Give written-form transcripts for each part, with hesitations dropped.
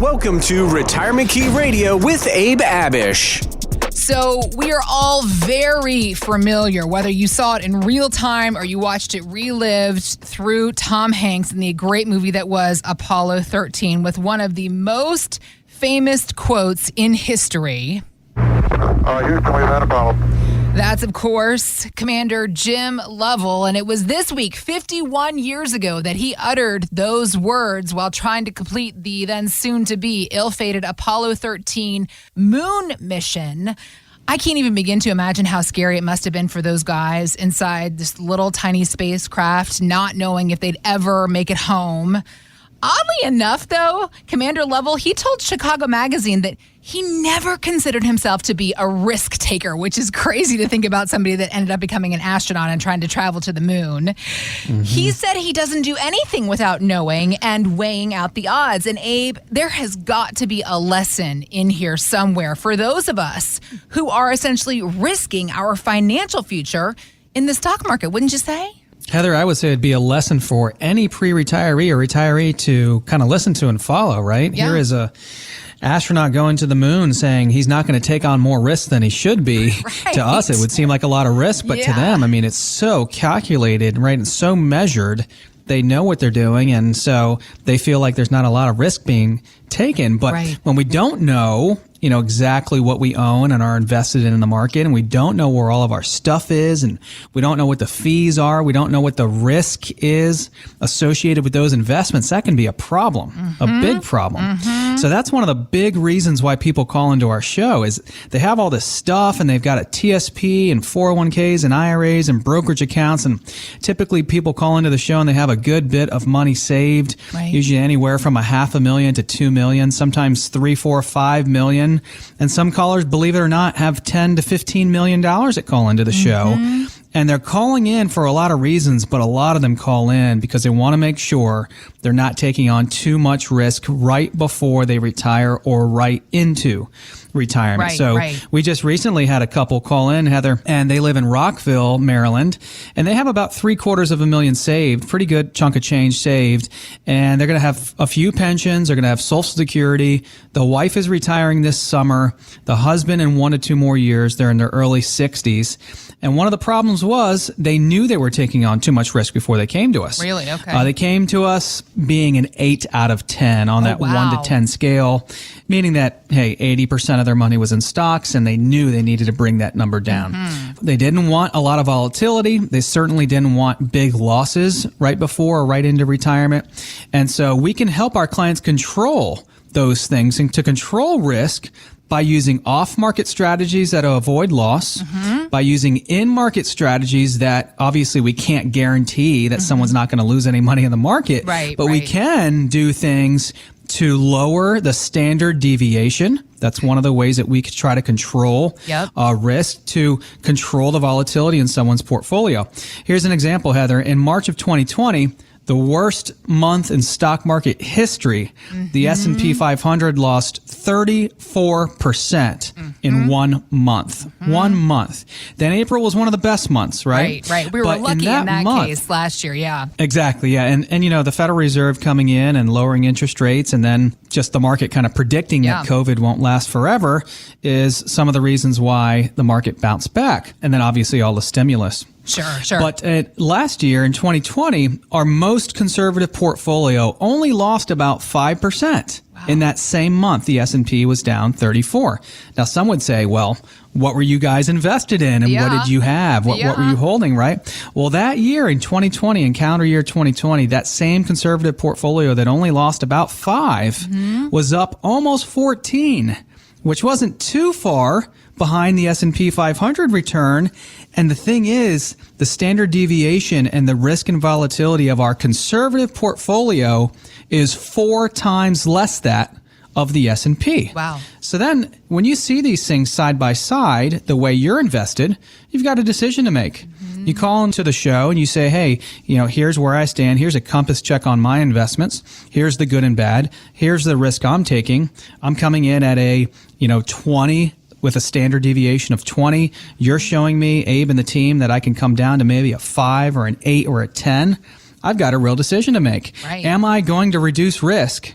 Welcome to Retirement Key Radio with Abe Abish. So we are all very familiar, whether you saw it in real time or you watched it relived through Tom Hanks in the great movie that was Apollo 13, with one of the most famous quotes in history. Houston, we've had a problem. That's, of course, Commander Jim Lovell. And it was this week, 51 years ago, that he uttered those words while trying to complete the then soon-to-be ill-fated Apollo 13 moon mission. I can't even begin to imagine how scary it must have been for those guys inside this little tiny spacecraft, not knowing if they'd ever make it home. Oddly enough, though, Commander Lovell, he told Chicago Magazine that he never considered himself to be a risk taker, which is crazy to think about somebody that ended up becoming an astronaut and trying to travel to the moon. Mm-hmm. He said he doesn't do anything without knowing and weighing out the odds. And Abe, there has got to be a lesson in here somewhere for those of us who are essentially risking our financial future in the stock market, wouldn't you say? Heather, I would say it'd be a lesson for any pre-retiree or retiree to kind of listen to and follow, right? Yeah. Here is a astronaut going to the moon saying he's not going to take on more risks than he should be. Right. To us, it would seem like a lot of risk, but to them, I mean, it's so calculated, right? And so measured. They know what they're doing, and so they feel like there's not a lot of risk being taken. But when we don't know, exactly what we own and are invested in the market, and we don't know where all of our stuff is, and we don't know what the fees are, we don't know what the risk is associated with those investments, that can be a problem, a big problem. So that's one of the big reasons why people call into our show is they have all this stuff and they've got a TSP and 401ks and IRAs and brokerage accounts, and typically people call into the show and they have a good bit of money saved, usually anywhere from $500,000 to $2 million, sometimes $3, $4, $5 million. And some callers, believe it or not, have $10 to $15 million that call into the show. And they're calling in for a lot of reasons, but a lot of them call in because they want to make sure they're not taking on too much risk right before they retire or right into retirement. We just recently had a couple call in, Heather, and they live in Rockville, Maryland, and they have about $750,000 saved, pretty good chunk of change saved, and they're going to have a few pensions, they're going to have Social Security. The wife is retiring this summer, the husband in 1 to 2 more years, they're in their early 60s. And one of the problems was they knew they were taking on too much risk before they came to us. Really? Okay. They came to us being an 8 out of 10 on that 1 to 10 scale, meaning that, hey, 80% of their money was in stocks, and they knew they needed to bring that number down. They didn't want a lot of volatility. They certainly didn't want big losses right before or right into retirement. And so we can help our clients control those things and to control risk by using off-market strategies that avoid loss, by using in-market strategies that obviously we can't guarantee that someone's not going to lose any money in the market, but we can do things to lower the standard deviation. That's one of the ways that we could try to control risk, to control the volatility in someone's portfolio. Here's an example, Heather. In March of 2020, the worst month in stock market history, the S&P 500 lost 34% in 1 month. 1 month. Then April was one of the best months, right? Right. We were lucky in that case last year, Exactly, yeah. And the Federal Reserve coming in and lowering interest rates, and then just the market kind of predicting that COVID won't last forever is some of the reasons why the market bounced back. And then obviously all the stimulus. Sure. But last year in 2020, our most conservative portfolio only lost about 5%. In that same month, the S&P was down 34. Now, some would say, well, what were you guys invested in and what did you have? What were you holding, right? Well, that year in 2020, in calendar year 2020, that same conservative portfolio that only lost about 5 was up almost 14, which wasn't too far behind the S&P 500 return. And the thing is, the standard deviation and the risk and volatility of our conservative portfolio is 4 times less that of the S&P. Wow. So then when you see these things side by side, the way you're invested, you've got a decision to make. You call into the show and you say, hey, here's where I stand. Here's a compass check on my investments. Here's the good and bad. Here's the risk I'm taking. I'm coming in at a, 20 with a standard deviation of 20. You're showing me, Abe and the team, that I can come down to maybe a 5 or an 8 or a 10. I've got a real decision to make. Right. Am I going to reduce risk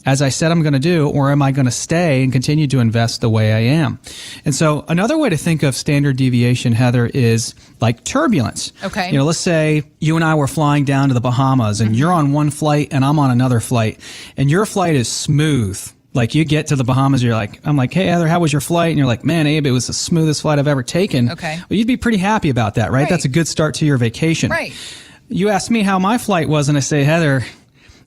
as I said I'm going to do, or am I going to stay and continue to invest the way I am? And so another way to think of standard deviation, Heather, is like turbulence. Okay. You know, let's say you and I were flying down to the Bahamas and you're on one flight and I'm on another flight, and your flight is smooth. Like you get to the Bahamas, I'm like, hey, Heather, how was your flight? And you're like, man, Abe, it was the smoothest flight I've ever taken. Okay. Well, you'd be pretty happy about that, right? That's a good start to your vacation. Right. You asked me how my flight was, and I say, Heather,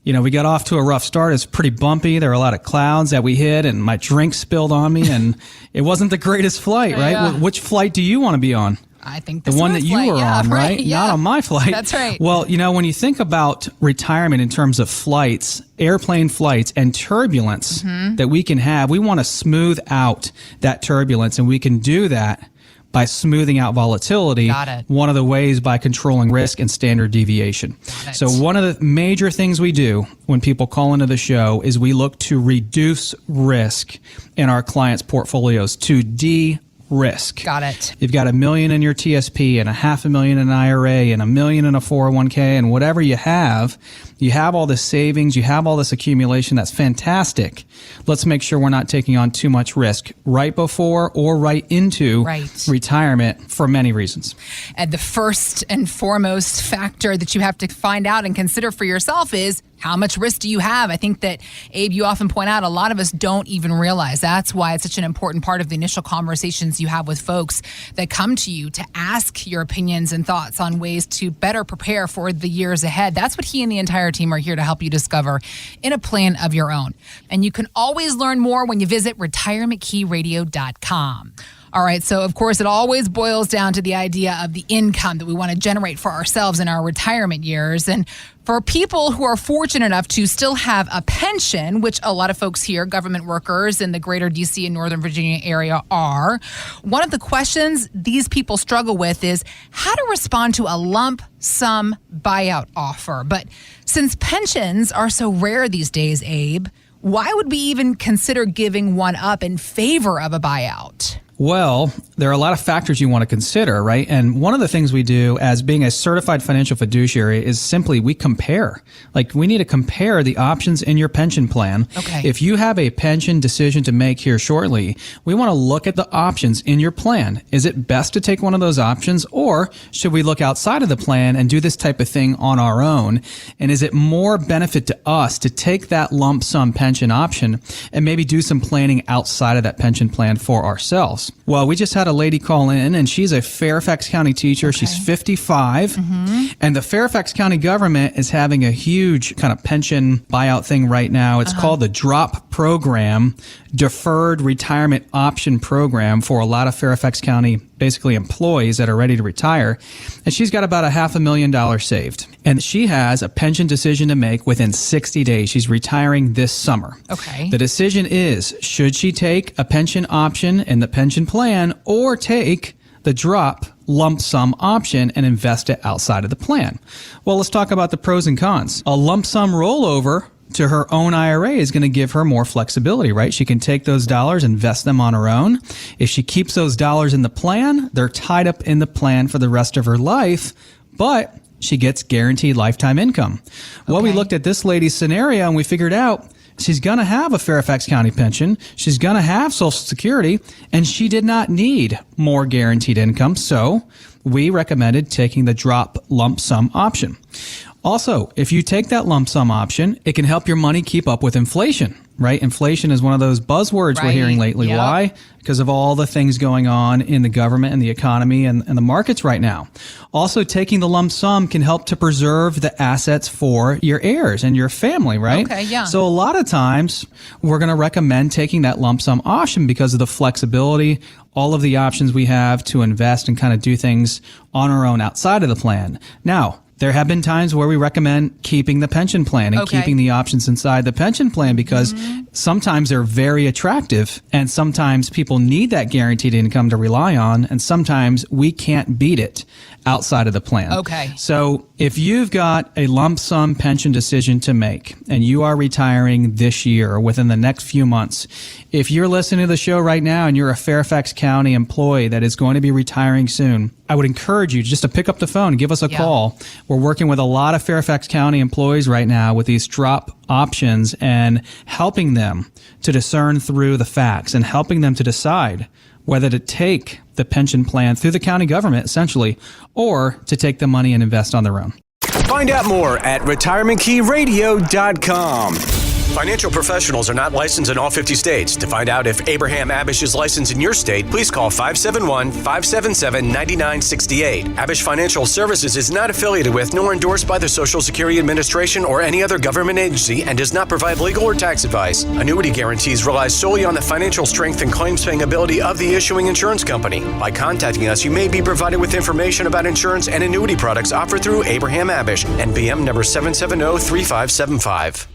you know, we got off to a rough start. It's pretty bumpy. There were a lot of clouds that we hit, and my drink spilled on me, and it wasn't the greatest flight, right? Yeah. Which flight do you want to be on? I think the one that you were on, right? Yeah. Not on my flight. That's right. Well, you know, when you think about retirement in terms of flights, airplane flights, and turbulence that we can have, we want to smooth out that turbulence, and we can do that by smoothing out volatility. Got it. One of the ways by controlling risk and standard deviation. So one of the major things we do when people call into the show is we look to reduce risk in our clients' portfolios, to de-risk. Got it. You've got $1 million in your TSP and $500,000 in an IRA and $1 million in a 401k, and whatever you have all this savings, you have all this accumulation. That's fantastic. Let's make sure we're not taking on too much risk right before or right into retirement for many reasons. And the first and foremost factor that you have to find out and consider for yourself is, how much risk do you have? I think that, Abe, you often point out a lot of us don't even realize. That's why it's such an important part of the initial conversations you have with folks that come to you to ask your opinions and thoughts on ways to better prepare for the years ahead. That's what he and the entire team are here to help you discover in a plan of your own. And you can always learn more when you visit retirementkeyradio.com. All right, so of course it always boils down to the idea of the income that we want to generate for ourselves in our retirement years. And for people who are fortunate enough to still have a pension, which a lot of folks here, government workers in the greater DC and Northern Virginia area are, one of the questions these people struggle with is how to respond to a lump sum buyout offer. But since pensions are so rare these days, Abe, why would we even consider giving one up in favor of a buyout? Well, there are a lot of factors you want to consider, right? And one of the things we do as being a certified financial fiduciary is simply we compare. Like, we need to compare the options in your pension plan. Okay. If you have a pension decision to make here shortly, we want to look at the options in your plan. Is it best to take one of those options, or should we look outside of the plan and do this type of thing on our own? And is it more benefit to us to take that lump sum pension option and maybe do some planning outside of that pension plan for ourselves? Well, we just had a lady call in, and she's a Fairfax County teacher. Okay. She's 55, and the Fairfax County government is having a huge kind of pension buyout thing right now. It's called the DROP program, Deferred Retirement Option Program, for a lot of Fairfax County basically employees that are ready to retire. And she's got about $500,000 saved. And she has a pension decision to make within 60 days. She's retiring this summer. Okay. The decision is, should she take a pension option in the pension plan or take the drop lump sum option and invest it outside of the plan? Well, let's talk about the pros and cons. A lump sum rollover to her own IRA is going to give her more flexibility, right? She can take those dollars, invest them on her own. If she keeps those dollars in the plan, they're tied up in the plan for the rest of her life, but she gets guaranteed lifetime income. Well, we looked at this lady's scenario and we figured out she's going to have a Fairfax County pension. She's going to have Social Security, and she did not need more guaranteed income. So we recommended taking the drop lump sum option. Also, if you take that lump sum option, it can help your money keep up with inflation, right? Inflation is one of those buzzwords we're hearing lately. Yep. Why? Because of all the things going on in the government and the economy and the markets right now. Also, taking the lump sum can help to preserve the assets for your heirs and your family, right? Okay, yeah. So a lot of times we're going to recommend taking that lump sum option because of the flexibility, all of the options we have to invest and kind of do things on our own outside of the plan. Now, there have been times where we recommend keeping the pension plan and keeping the options inside the pension plan because sometimes they're very attractive and sometimes people need that guaranteed income to rely on, and sometimes we can't beat it outside of the plan. Okay. So if you've got a lump sum pension decision to make and you are retiring this year or within the next few months, if you're listening to the show right now and you're a Fairfax County employee that is going to be retiring soon, I would encourage you just to pick up the phone and give us a call. We're working with a lot of Fairfax County employees right now with these drop options and helping them to discern through the facts and helping them to decide whether to take the pension plan through the county government, essentially, or to take the money and invest on their own. Find out more at retirementkeyradio.com. Financial professionals are not licensed in all 50 states. To find out if Abraham Abish is licensed in your state, please call 571-577-9968. Abish Financial Services is not affiliated with nor endorsed by the Social Security Administration or any other government agency and does not provide legal or tax advice. Annuity guarantees rely solely on the financial strength and claims-paying ability of the issuing insurance company. By contacting us, you may be provided with information about insurance and annuity products offered through Abraham Abish, NBM number 7703575.